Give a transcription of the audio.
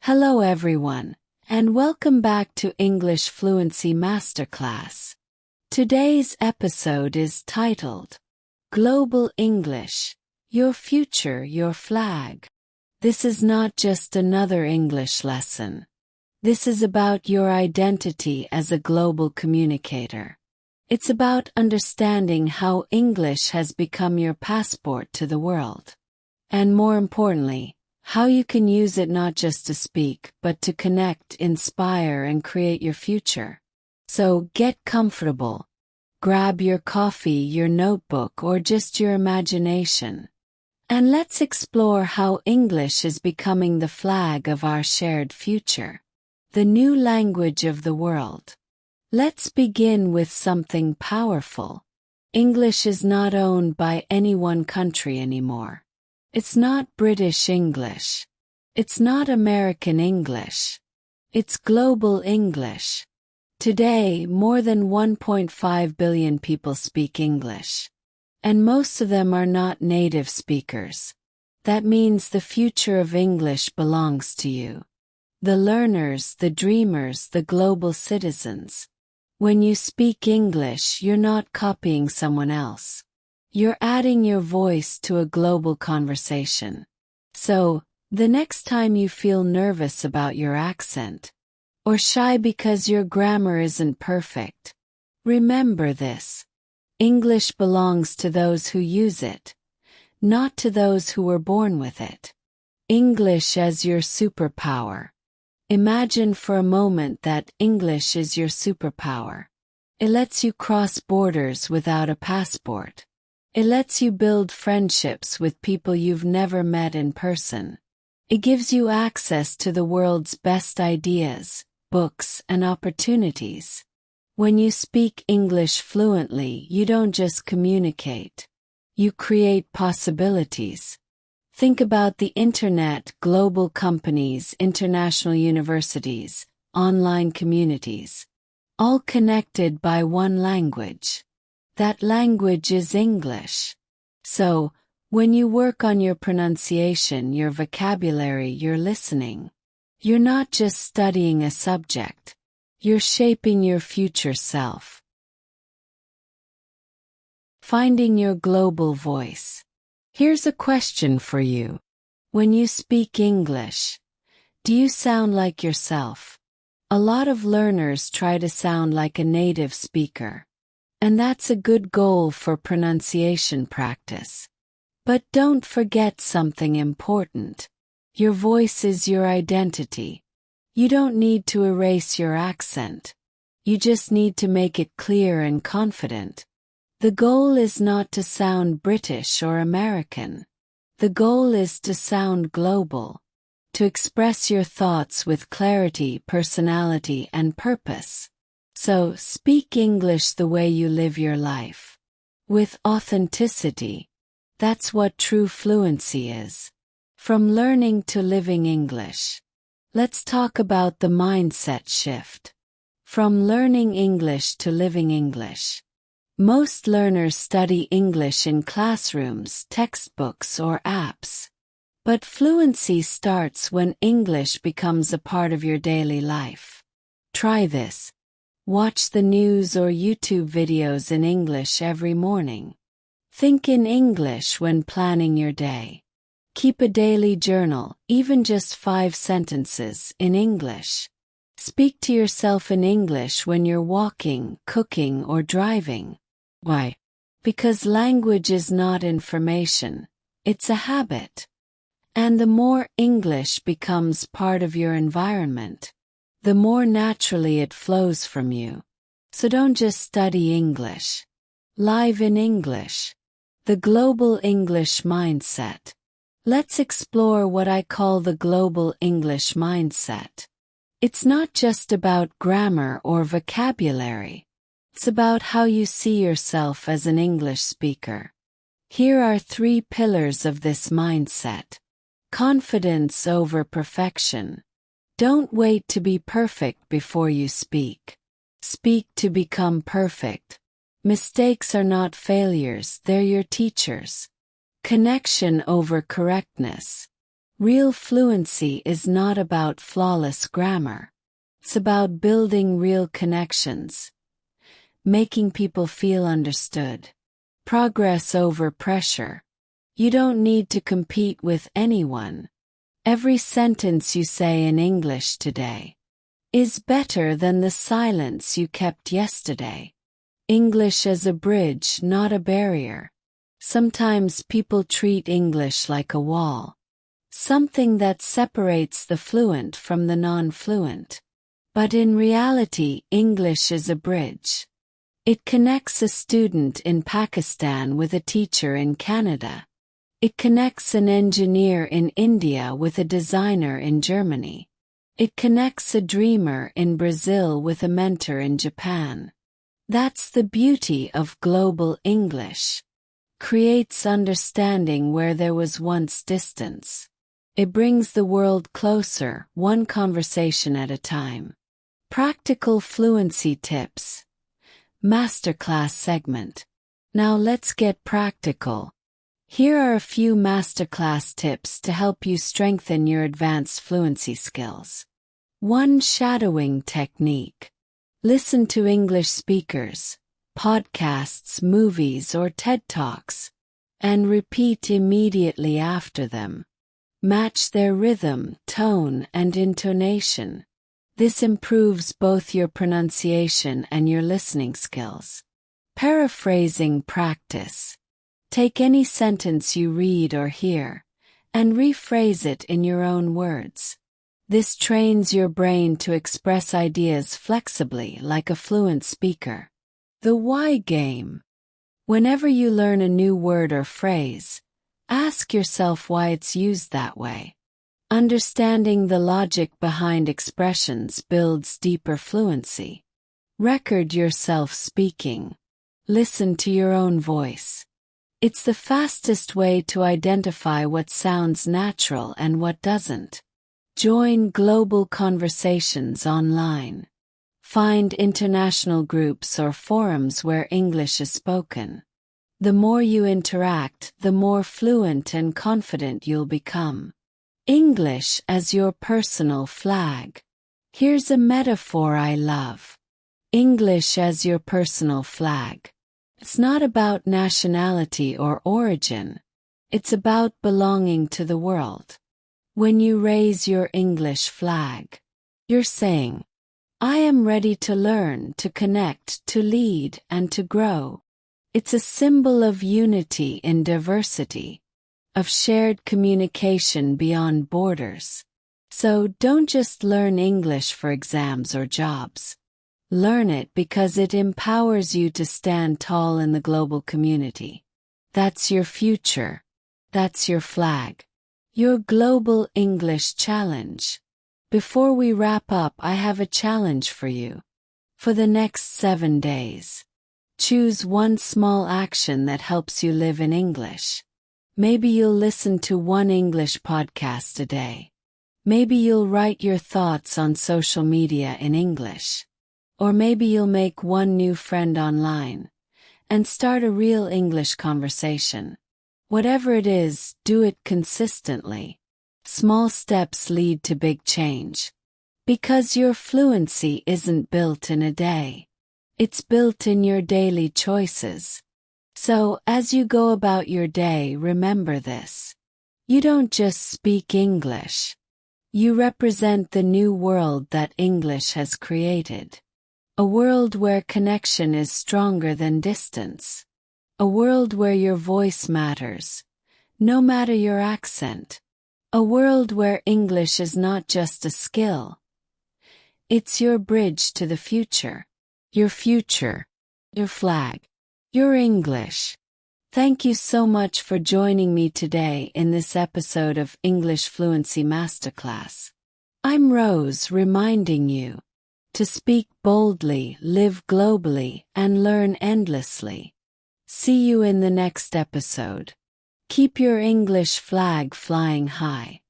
Hello everyone, and welcome back to English Fluency Masterclass. Today's episode is titled, Global English, Your Future, Your Flag. This is not just another English lesson. This is about your identity as a global communicator. It's about understanding how English has become your passport to the world. And more importantly, how you can use it not just to speak, but to connect, inspire, and create your future. So get comfortable. Grab your coffee, your notebook, or just your imagination. And let's explore how English is becoming the flag of our shared future. The new language of the world. Let's begin with something powerful. English is not owned by any one country anymore. It's not British English. It's not American English. It's global English. Today, more than 1.5 billion people speak English. And most of them are not native speakers. That means the future of English belongs to you. The learners, the dreamers, the global citizens. When you speak English, you're not copying someone else. You're adding your voice to a global conversation. So, the next time you feel nervous about your accent, or shy because your grammar isn't perfect, remember this. English belongs to those who use it, not to those who were born with it. English as your superpower. Imagine for a moment that English is your superpower. It lets you cross borders without a passport. It lets you build friendships with people you've never met in person. It gives you access to the world's best ideas, books, and opportunities. When you speak English fluently, you don't just communicate. You create possibilities. Think about the internet, global companies, international universities, online communities, all connected by one language. That language is English. So, when you work on your pronunciation, your vocabulary, your listening, you're not just studying a subject. You're shaping your future self. Finding your global voice. Here's a question for you. When you speak English, do you sound like yourself? A lot of learners try to sound like a native speaker. And that's a good goal for pronunciation practice. But don't forget something important. Your voice is your identity. You don't need to erase your accent. You just need to make it clear and confident. The goal is not to sound British or American. The goal is to sound global. To express your thoughts with clarity, personality, and purpose. So, speak English the way you live your life. With authenticity. That's what true fluency is. From learning to living English. Let's talk about the mindset shift. From learning English to living English. Most learners study English in classrooms, textbooks, or apps. But fluency starts when English becomes a part of your daily life. Try this. Watch the news or YouTube videos in English every morning. Think in English when planning your day. Keep a daily journal, even just 5 sentences, in English. Speak to yourself in English when you're walking, cooking, or driving. Why? Because language is not information, it's a habit. And the more English becomes part of your environment, the more naturally it flows from you. So don't just study English. Live in English. The global English mindset. Let's explore what I call the global English mindset. It's not just about grammar or vocabulary. It's about how you see yourself as an English speaker. Here are 3 pillars of this mindset. Confidence over perfection. Don't wait to be perfect before you speak. Speak to become perfect. Mistakes are not failures, they're your teachers. Connection over correctness. Real fluency is not about flawless grammar. It's about building real connections, making people feel understood. Progress over pressure. You don't need to compete with anyone. Every sentence you say in English today is better than the silence you kept yesterday. English as a bridge, not a barrier. Sometimes people treat English like a wall, something that separates the fluent from the non-fluent. But in reality, English is a bridge. It connects a student in Pakistan with a teacher in Canada. It connects an engineer in India with a designer in Germany. It connects a dreamer in Brazil with a mentor in Japan. That's the beauty of global English. Creates understanding where there was once distance. It brings the world closer, one conversation at a time. Practical fluency tips. Masterclass segment. Now let's get practical. Here are a few masterclass tips to help you strengthen your advanced fluency skills. 1. Shadowing technique. Listen to English speakers, podcasts, movies, or TED Talks, and repeat immediately after them. Match their rhythm, tone, and intonation. This improves both your pronunciation and your listening skills. Paraphrasing practice. Take any sentence you read or hear, and rephrase it in your own words. This trains your brain to express ideas flexibly like a fluent speaker. The why game. Whenever you learn a new word or phrase, ask yourself why it's used that way. Understanding the logic behind expressions builds deeper fluency. Record yourself speaking. Listen to your own voice. It's the fastest way to identify what sounds natural and what doesn't. Join global conversations online. Find international groups or forums where English is spoken. The more you interact, the more fluent and confident you'll become. English as your personal flag. Here's a metaphor I love. English as your personal flag. It's not about nationality or origin. It's about belonging to the world. When you raise your English flag, you're saying, I am ready to learn, to connect, to lead, and to grow. It's a symbol of unity in diversity, of shared communication beyond borders. So don't just learn English for exams or jobs. Learn it because it empowers you to stand tall in the global community. That's your future. That's your flag. Your Global English Challenge. Before we wrap up, I have a challenge for you. For the next 7 days, choose one small action that helps you live in English. Maybe you'll listen to one English podcast a day. Maybe you'll write your thoughts on social media in English. Or maybe you'll make one new friend online and start a real English conversation. Whatever it is, do it consistently. Small steps lead to big change. Because your fluency isn't built in a day. It's built in your daily choices. So, as you go about your day, remember this. You don't just speak English. You represent the new world that English has created. A world where connection is stronger than distance. A world where your voice matters, no matter your accent. A world where English is not just a skill. It's your bridge to the future. Your future. Your flag. Your English. Thank you so much for joining me today in this episode of English Fluency Masterclass. I'm Rose, reminding you to speak boldly, live globally, and learn endlessly. See you in the next episode. Keep your English flag flying high.